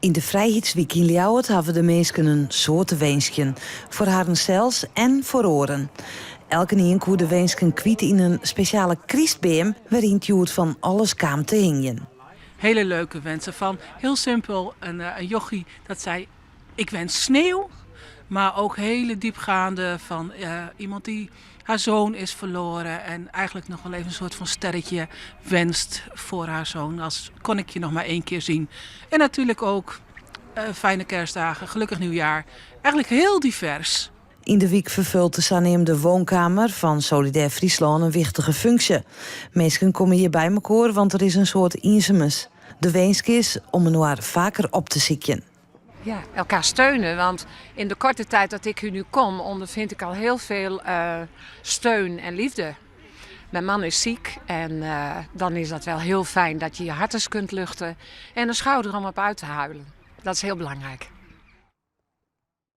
In de Vrijheidsweek in Ljouwert hebben de mensen een soort wensje. Voor haar zelfs en voor oren. Elke keer koe de wensken kwiet in een speciale kriestbeem waarin het joert van alles kwam te hingen. Hele leuke wensen van heel simpel een jochie dat zei ik wens sneeuw. Maar ook hele diepgaande van iemand die haar zoon is verloren. En eigenlijk nog wel even een soort van sterretje wenst voor haar zoon. Als kon ik je nog maar 1 keer zien. En natuurlijk ook fijne kerstdagen, gelukkig nieuwjaar. Eigenlijk heel divers. In de week vervult de Saneem de woonkamer van Solidair Friesland een wichtige functie. Mensen komen hier bij elkaar, want er is een soort insemes. De wens is om een noir vaker op te zieken. Ja, elkaar steunen, want in de korte tijd dat ik hier nu kom, ondervind ik al heel veel steun en liefde. Mijn man is ziek en dan is dat wel heel fijn dat je je hart eens kunt luchten en een schouder om op uit te huilen. Dat is heel belangrijk.